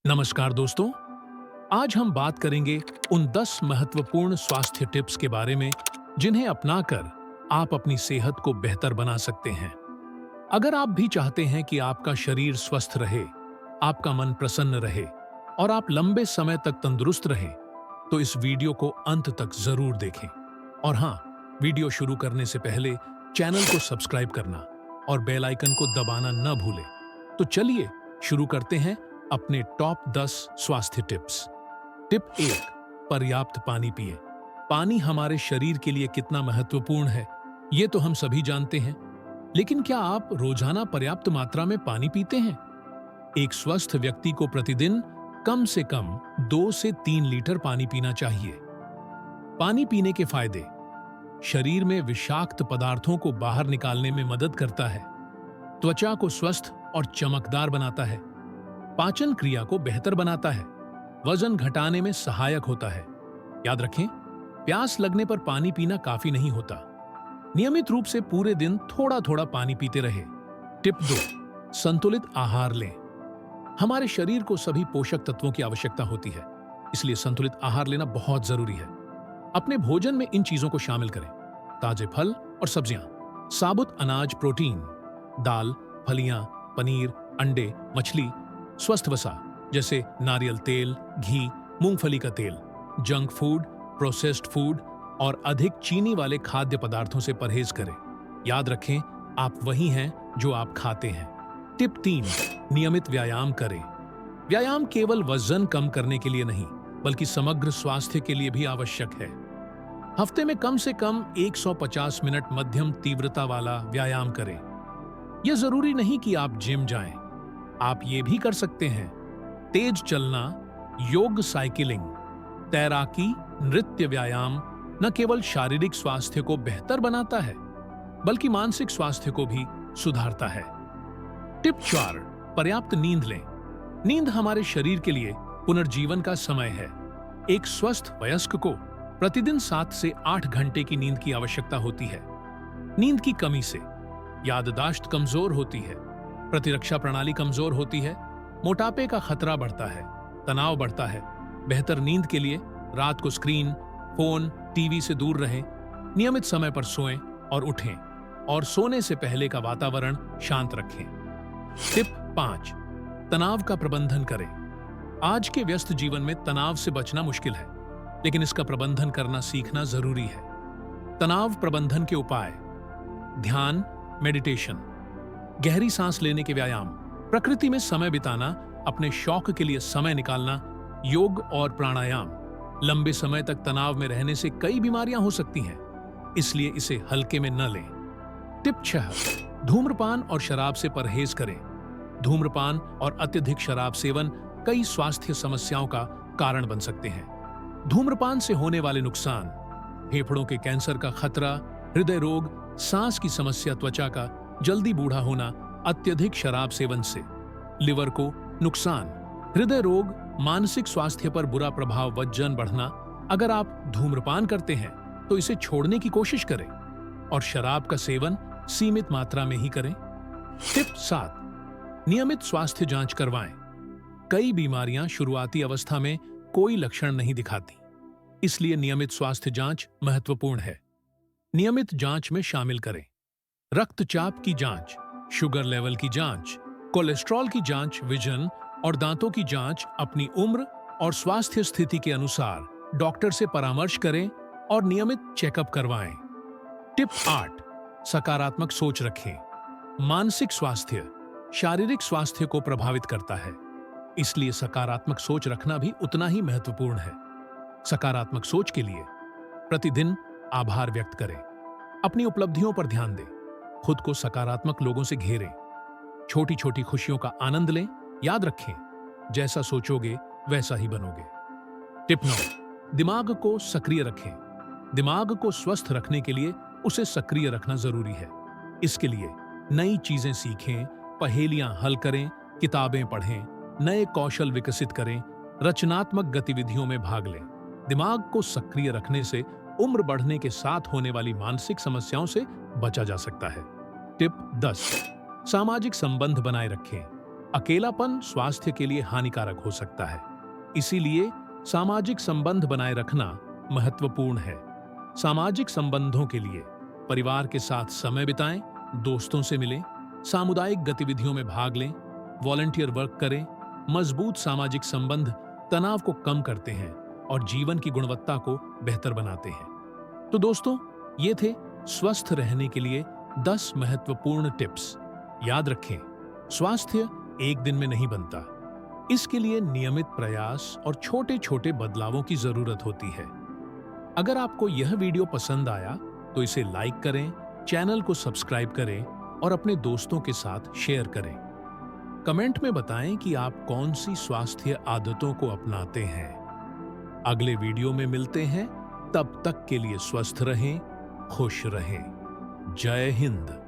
नमस्कार दोस्तों, आज हम बात करेंगे उन 10 महत्वपूर्ण स्वास्थ्य टिप्स के बारे में जिन्हें अपनाकर आप अपनी सेहत को बेहतर बना सकते हैं। अगर आप भी चाहते हैं कि आपका शरीर स्वस्थ रहे, आपका मन प्रसन्न रहे और आप लंबे समय तक तंदुरुस्त रहें, तो इस वीडियो को अंत तक जरूर देखें। और हाँ, वीडियो शुरू करने से पहले चैनल को सब्सक्राइब करना और बेल आइकन को दबाना न भूलें। तो चलिए शुरू करते हैं अपने टॉप 10 स्वास्थ्य टिप्स। टिप 1, पर्याप्त पानी पिएं। पानी हमारे शरीर के लिए कितना महत्वपूर्ण है, ये तो हम सभी जानते हैं, लेकिन क्या आप रोजाना पर्याप्त मात्रा में पानी पीते हैं? एक स्वस्थ व्यक्ति को प्रतिदिन कम से कम 2 से 3 लीटर पानी पीना चाहिए। पानी पीने के फायदे: शरीर में विषाक्त पदार्थों को बाहर निकालने में मदद करता है, त्वचा को स्वस्थ और चमकदार बनाता है, पाचन क्रिया को बेहतर बनाता है, वजन घटाने में सहायक होता है। याद रखें, प्यास लगने पर पानी पीना काफी नहीं होता। नियमित रूप से पूरे दिन थोड़ा थोड़ा पानी पीते रहे। टिप 2, संतुलित आहार लें। हमारे शरीर को सभी पोषक तत्वों की आवश्यकता होती है, इसलिए संतुलित आहार लेना बहुत जरूरी है। अपने भोजन में इन चीजों को शामिल करें: ताजे फल और सब्जियां, साबुत अनाज, प्रोटीन, दाल, फलियां, पनीर, अंडे, मछली, स्वस्थ वसा जैसे नारियल तेल, घी, मूंगफली का तेल, जंक फूड, प्रोसेस्ड फूड और अधिक चीनी वाले खाद्य पदार्थों से परहेज करें। याद रखें, आप वही हैं जो आप खाते हैं। टिप 3, नियमित व्यायाम करें। व्यायाम केवल वजन कम करने के लिए नहीं, बल्कि समग्र स्वास्थ्य के लिए भी आवश्यक है। हफ्ते में कम से कम 150 मिनट मध्यम तीव्रता वाला व्यायाम करें। यह जरूरी नहीं कि आप जिम जाएं, आप ये भी कर सकते हैं: तेज चलना, योग, साइकिलिंग, तैराकी, नृत्य व्यायाम न केवल शारीरिक स्वास्थ्य को बेहतर बनाता है, बल्कि मानसिक स्वास्थ्य को भी सुधारता है। टिप 4, पर्याप्त नींद लें। नींद हमारे शरीर के लिए पुनर्जीवन का समय है। एक स्वस्थ वयस्क को प्रतिदिन 7 से 8 घंटे की नींद की आवश्यकता होती है। नींद की कमी से याददाश्त कमजोर होती है, प्रतिरक्षा प्रणाली कमजोर होती है, मोटापे का खतरा बढ़ता है, तनाव बढ़ता है। बेहतर नींद के लिए रात को स्क्रीन, फोन, टीवी से दूर रहें, नियमित समय पर सोएं और उठें, और सोने से पहले का वातावरण शांत रखें। टिप 5, तनाव का प्रबंधन करें। आज के व्यस्त जीवन में तनाव से बचना मुश्किल है, लेकिन इसका प्रबंधन करना सीखना जरूरी है। तनाव प्रबंधन के उपाय: ध्यान, मेडिटेशन, गहरी सांस लेने के व्यायाम, प्रकृति में समय बिताना, अपने शौक के लिए समय निकालना, योग और प्राणायाम। लंबे समय तक तनाव में रहने से कई बीमारियां हो सकती हैं, इसलिए इसे हल्के में न लें। टिप 6, धूम्रपान और शराब से परहेज करें। धूम्रपान और अत्यधिक शराब सेवन कई स्वास्थ्य समस्याओं का कारण बन सकते हैं। धूम्रपान से होने वाले नुकसान: फेफड़ों के कैंसर का खतरा, हृदय रोग, सांस की समस्या, त्वचा का जल्दी बूढ़ा होना अत्यधिक शराब सेवन से, लिवर को नुकसान, हृदय रोग, मानसिक स्वास्थ्य पर बुरा प्रभाव, वजन बढ़ना। अगर आप धूम्रपान करते हैं तो इसे छोड़ने की कोशिश करें और शराब का सेवन सीमित मात्रा में ही करें। टिप 7, नियमित स्वास्थ्य जांच करवाएं। कई बीमारियां शुरुआती अवस्था में कोई लक्षण नहीं दिखाती, इसलिए नियमित स्वास्थ्य जांच महत्वपूर्ण है। नियमित जांच में शामिल करें रक्तचाप की जांच, शुगर लेवल की जांच, कोलेस्ट्रॉल की जांच, विजन और दांतों की जांच। अपनी उम्र और स्वास्थ्य स्थिति के अनुसार डॉक्टर से परामर्श करें और नियमित चेकअप करवाएं। टिप 8, सकारात्मक सोच रखें। मानसिक स्वास्थ्य शारीरिक स्वास्थ्य को प्रभावित करता है, इसलिए सकारात्मक सोच रखना भी उतना ही महत्वपूर्ण है। सकारात्मक सोच के लिए प्रतिदिन आभार व्यक्त करें, अपनी उपलब्धियों पर ध्यान दें, खुद को सकारात्मक लोगों से घेरें, छोटी छोटी खुशियों का आनंद लें। याद रखें, जैसा सोचोगे वैसा ही बनोगे। टिप 9, दिमाग को सक्रिय रखें। दिमाग को स्वस्थ रखने के लिए उसे सक्रिय रखना जरूरी है। इसके लिए नई चीजें सीखें, पहेलियां हल करें, किताबें पढ़ें, नए कौशल विकसित करें, रचनात्मक गतिविधियों में भाग लें। दिमाग को सक्रिय रखने से उम्र बढ़ने के साथ होने वाली मानसिक समस्याओं से बचा जा सकता है। टिप 10, सामाजिक संबंध बनाए रखें। अकेलापन स्वास्थ्य के लिए हानिकारक हो सकता है, इसीलिए सामाजिक संबंध बनाए रखना महत्वपूर्ण है। सामाजिक संबंधों के लिए परिवार के साथ समय बिताएं, दोस्तों से मिलें, सामुदायिक गतिविधियों में भाग लें, वॉलंटियर वर्क करें। मजबूत सामाजिक संबंध तनाव को कम करते हैं और जीवन की गुणवत्ता को बेहतर बनाते हैं। तो दोस्तों, ये थे स्वस्थ रहने के लिए 10 महत्वपूर्ण टिप्स। याद रखें, स्वास्थ्य एक दिन में नहीं बनता। इसके लिए नियमित प्रयास और छोटे-छोटे बदलावों की जरूरत होती है। अगर आपको यह वीडियो पसंद आया तो इसे लाइक करें, चैनल को सब्सक्राइब करें और अपने दोस्तों के साथ शेयर करें। कमेंट में बताएं कि आप कौन सी स्वास्थ्य आदतों को अपनाते हैं। अगले वीडियो में मिलते हैं, तब तक के लिए स्वस्थ रहें, खुश रहें। जय हिंद।